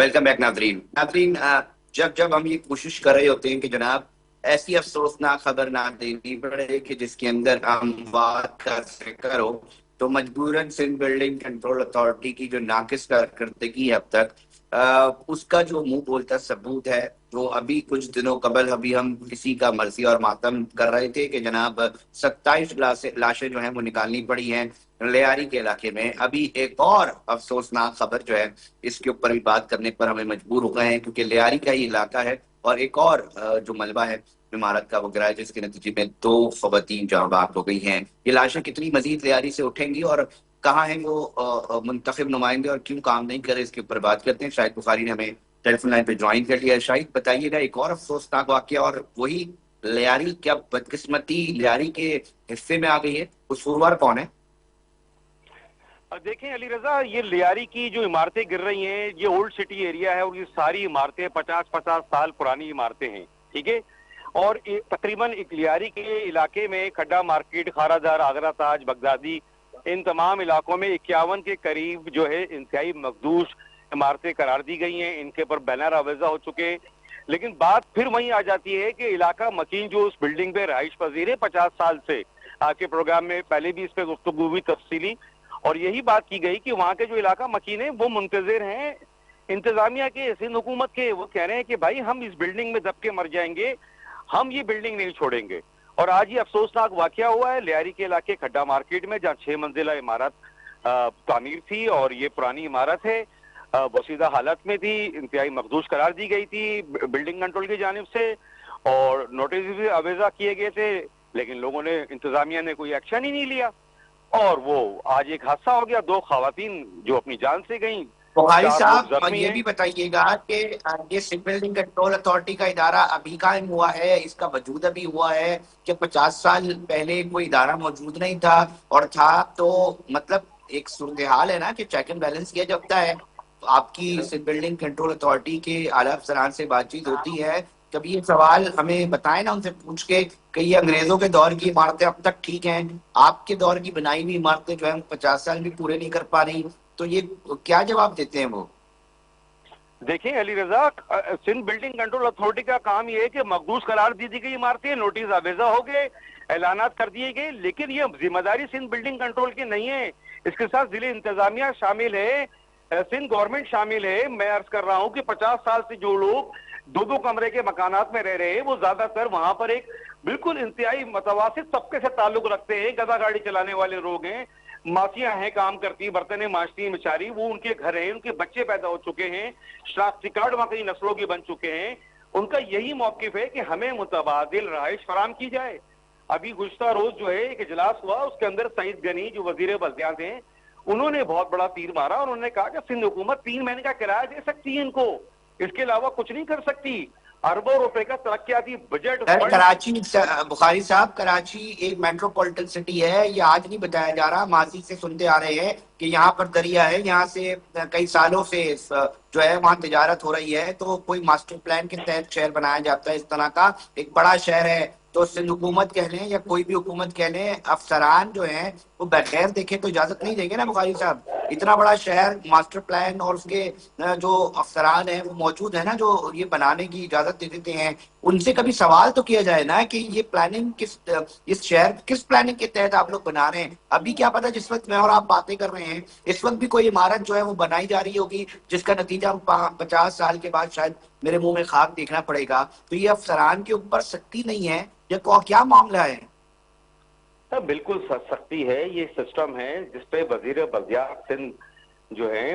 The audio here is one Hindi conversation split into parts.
वेलकम बैक नाजरीन। नाजरीन, जब जब हम ये कोशिश कर रहे होते हैं कि जनाब ऐसी अफसोसनाक खबर ना देनी पड़े कि जिसके अंदर अमवात का जिक्र हो, तो मजबूरन सिंध बिल्डिंग कंट्रोल अथॉरिटी की जो नाकिस कारकर्दगी है अब तक, उसका जो मुंह बोलता सबूत है। जो अभी कुछ दिनों कबल अभी हम किसी का मर्जी और मातम कर रहे थे कि जनाब 27 लाशें जो हैं वो निकालनी पड़ी हैं लियारी के इलाके में। अभी एक और अफसोसनाक खबर जो है इसके ऊपर भी बात करने पर हमें मजबूर हो गए हैं, क्योंकि लियारी का ही इलाका है और एक और जो मलबा है इमारत का वो गिरा है, जिसके नतीजे में 2 खवातीन जाँ बाग हो गई हैं। ये लाशें कितनी मजीद लियारी से उठेंगी और कहाँ हैं वो मुंतखब नुमाइंदे और क्यों काम नहीं करे, इसके ऊपर बात करते हैं। शाहिद बुखारी ने हमें टेलीफोन लाइन पे ज्वाइन कर लिया है। शाहिद, बताइएगा एक और अफसोसनाक वाकया, और वही लियारी, क्या बदकिस्मती लियारी के हिस्से में आ गई है? कसूरवार कौन है? देखें अली रजा, ये लियारी की जो इमारतें गिर रही हैं, ये ओल्ड सिटी एरिया है और ये सारी इमारतें 50-50 साल पुरानी इमारतें हैं, ठीक है। और तकरीबन एक लियारी के इलाके में खड्डा मार्केट, खारादार, आगरा ताज, बगदादी, इन तमाम इलाकों में 51 के करीब जो है इंतहाई मखदूश इमारतें करार दी गई हैं। इनके ऊपर बैनर आवेजा हो चुके हैं। लेकिन बात फिर वहीं आ जाती है कि इलाका मकीन जो उस बिल्डिंग पे रहाइश पजीर है 50 साल से, आज के प्रोग्राम में पहले भी इस पे गुफ्तगू हुई तफसीली, और यही बात की गई कि वहां के जो इलाका मकीन है वो मुंतजिर हैं इंतजामिया के, सिंध हुकूमत के। वो कह रहे हैं कि भाई हम इस बिल्डिंग में दब के मर जाएंगे, हम ये बिल्डिंग नहीं छोड़ेंगे। और आज ये अफसोसनाक वाकया हुआ है लियारी के इलाके खड्डा मार्केट में, जहाँ 6 मंजिला इमारत तामीर थी और ये पुरानी इमारत है, वसीदा हालत में थी, इंतहाई मखदूश करार दी गई थी बिल्डिंग कंट्रोल की जानिब से और नोटिस भी अवेजा किए गए थे, लेकिन लोगों ने, इंतजामिया ने कोई एक्शन ही नहीं लिया और वो आज एक हादसा हो गया। 2 खवातीन जो अपनी जान से गईं। बुखारी साहब, ये भी बताइएगा कि ये सिंध बिल्डिंग कंट्रोल अथॉरिटी का इदारा अभी कायम हुआ है, इसका वजूद अभी हुआ है कि 50 साल पहले कोई इदारा मौजूद नहीं था, और था तो मतलब एक सूरत हाल है ना कि चेक एंड बैलेंस किया जाता है। तो आपकी सिंध बिल्डिंग कंट्रोल अथॉरिटी के आला अफसरान से बातचीत होती है, कभी ये सवाल हमें बताएं ना उनसे पूछ के कि ये अंग्रेजों के दौर की इमारतें अब तक ठीक हैं, आपके दौर की बनाई हुई इमारतें जो है 50 साल भी पूरे नहीं कर पा रही, तो ये क्या जवाब देते हैं वो? देखिए अली रजा, सिंध बिल्डिंग कंट्रोल अथॉरिटी का काम ये है कि मखदूस करार दी गई इमारतें, नोटिस आवेजा हो गए, ऐलानात कर दिए गए, लेकिन ये जिम्मेदारी सिंध बिल्डिंग कंट्रोल की नहीं है। इसके साथ जिले इंतजामिया शामिल है, सिंध गवर्नमेंट शामिल है। मैं अर्ज कर रहा हूं कि 50 साल से जो लोग 2-2 कमरे के मकानात में रह रहे हैं, वो ज्यादातर वहां पर एक बिल्कुल इंतहाई मुतवासित तबके से ताल्लुक रखते हैं। गधा गाड़ी चलाने वाले लोग हैं, माफिया हैं, काम करती, बर्तने मांजती बेचारी, वो उनके घर हैं, उनके बच्चे पैदा हो चुके हैं, शनाख्ती कार्ड वहां कई नस्लों के बन चुके हैं। उनका यही मौकिफ है कि हमें मुतबादिल रहाइश फराम की जाए। अभी गुज़श्ता रोज जो है एक इजलास हुआ, उसके अंदर सईद गनी जो वजीर बल्दियात हैं, उन्होंने बहुत बड़ा तीर मारा और उन्होंने कहा कि सिंध हुकूमत 3 महीने का किराया दे सकती है इनको, इसके अलावा कुछ नहीं कर सकती। अरबों रुपए का तरक्याती बजट। कराची, बुखारी साहब, कराची एक मेट्रोपॉलिटन सिटी है, ये आज नहीं बताया जा रहा, माजी से सुनते आ रहे हैं कि यहाँ पर दरिया है, यहाँ से कई सालों से जो है वहाँ तिजारत हो रही है, तो कोई मास्टर प्लान के तहत शहर बनाया जाता है, इस तरह का एक बड़ा शहर है। तो सिंध हुकूमत कह लें या कोई भी हुकूमत कह लें, अफसरान जो है वो बगैर देखे तो इजाजत नहीं देंगे ना बुखारी साहब। इतना बड़ा शहर, मास्टर प्लान और उसके जो अफसरान है वो मौजूद है ना, जो ये बनाने की इजाजत दे देते हैं, उनसे कभी सवाल तो किया जाए ना कि ये प्लानिंग किस, इस शहर किस प्लानिंग के तहत आप लोग बना रहे हैं। अभी क्या पता जिस वक्त मैं और आप बातें कर रहे हैं इस वक्त भी कोई इमारत जो है वो बनाई जा रही होगी, जिसका नतीजा 50 साल के बाद शायद मेरे मुंह में खाक देखना पड़ेगा। तो ये अफसरान के ऊपर सख्ती नहीं है या क्या मामला है? बिल्कुल सख्ती है, ये सिस्टम है जिसपे वजीर बल्दियात सिंध जो है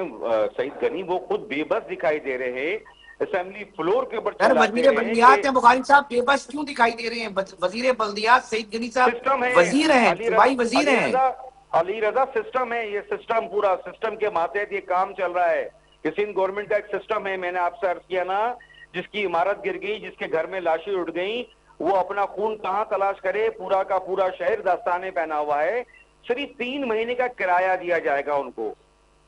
सईद गनी, वो खुद बेबस दिखाई दे रहे हैं असेंबली फ्लोर के ऊपर। वजीर बल्दियात हैं बुखारी साहब, बेबस क्यों दिखाई दे रहे हैं? वजीर बल्दियात सईद गनी साहब वजीर हैं, भाई वजीर हैं। अली रजा, सिस्टम है ये, सिस्टम, पूरा सिस्टम के मातहत ये काम चल रहा है। कि सिंध गवर्नमेंट का एक सिस्टम है, मैंने आपसे अर्ज किया ना, जिसकी इमारत गिर गई, जिसके घर में लाशें उड़ गई, वो अपना खून कहां तलाश करे। पूरा का पूरा शहर दस्ताने पहना हुआ है। सिर्फ 3 महीने का किराया दिया जाएगा उनको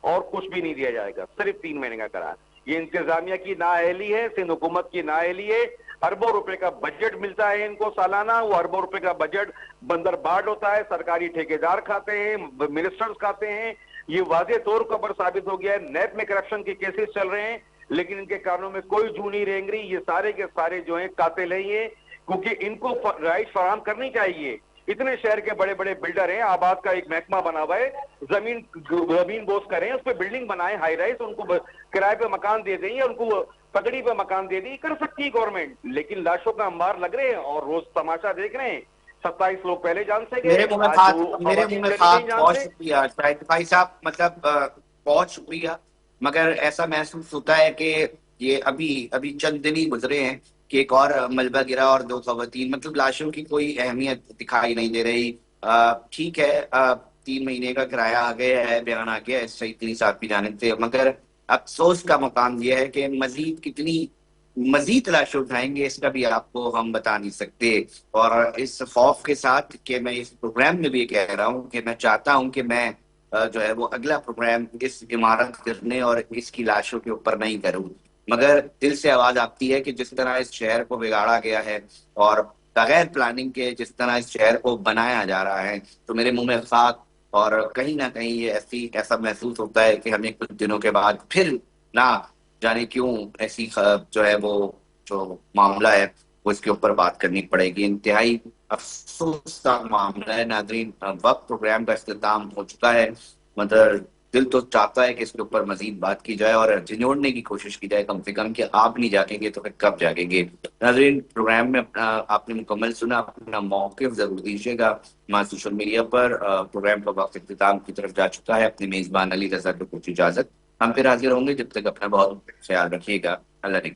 और कुछ भी नहीं दिया जाएगा, सिर्फ 3 महीने का किराया। ये इंतजामिया की नाअहली है, सिंध हुकूमत की नाअहली है। अरबों रुपए का बजट मिलता है इनको सालाना, वो अरबों रुपए का बजट बंदरबाट होता है, सरकारी ठेकेदार खाते हैं, मिनिस्टर्स खाते हैं। ये वाजे तौर पर साबित हो गया है। नेट में करप्शन के केसेस चल रहे हैं, लेकिन इनके कानों में कोई जू नहीं रेंग रही। ये सारे के सारे जो है कातिल ही हैं, क्योंकि इनको राइट फराहम करनी चाहिए। इतने शहर के बड़े बड़े बिल्डर हैं, आबाद का एक महकमा बना हुआ है, जमीन जमीन बोस करें, उस पर बिल्डिंग बनाए हाई राइज, उनको किराए पे मकान दे दें या उनको पकड़ी पे मकान दे दी, कर सकती है गवर्नमेंट। लेकिन लाशों का अंबार लग रहे हैं और रोज तमाशा देख रहे हैं। 27 लोग पहले जान से गए, मेरे मुंह में आज खाक, वो मेरे मुंह में चली खाक, गई जान बहुत से। शुक्रिया शाहिद भाई साहब, मतलब बहुत शुक्रिया। मगर ऐसा महसूस होता है कि ये अभी अभी चंद दिन ही गुजरे हैं कि एक और मलबा गिरा और 2 खवातीन, मतलब लाशों की कोई अहमियत दिखाई नहीं दे रही। ठीक है, 3 महीने का किराया आ गया है, बयान आ गया है, इससे इतनी साथ भी जाने थे, मगर अफसोस का मुकाम यह है कि मजीद कितनी मजीद लाशें उठाएंगे इसका भी आपको हम बता नहीं सकते। और इस खौफ के साथ कि मैं इस प्रोग्राम में भी कह रहा हूँ कि मैं चाहता हूँ कि मैं जो है वो अगला प्रोग्राम इस इमारत गिरने और इसकी लाशों के ऊपर नहीं करूँ, मगर दिल से आवाज आती है कि जिस तरह इस शहर को बिगाड़ा गया है और बगैर प्लानिंग के जिस तरह इस शहर को बनाया जा रहा है, तो मेरे मुंह में खाक, और कहीं ना कहीं ये ऐसा महसूस होता है कि हमें कुछ दिनों के बाद फिर ना जाने क्यों ऐसी जो है वो जो मामला है वो इसके ऊपर बात करनी पड़ेगी। इंतहाई अफसोस का मामला है नाजरीन। वक्त प्रोग्राम का इख्तिताम हो चुका है, मतलब दिल तो चाहता है कि इसके ऊपर मजीद बात की जाए और झिझोड़ने की कोशिश की जाए कम से कम, कि आप नहीं जागेंगे तो फिर कब जागेंगे। नाजरीन, प्रोग्राम में आपने मुकम्मल सुना, अपना मौक़िफ़ जरूर दीजिएगा हमारे सोशल मीडिया पर। प्रोग्राम का वक्त इख्तिताम की तरफ जा चुका है। अपने मेजबान अली रजा को कुछ इजाजत, हम फिर हाजिर होंगे, जब तक अपना बहुत ख्याल रखिएगा। अल्लाह ने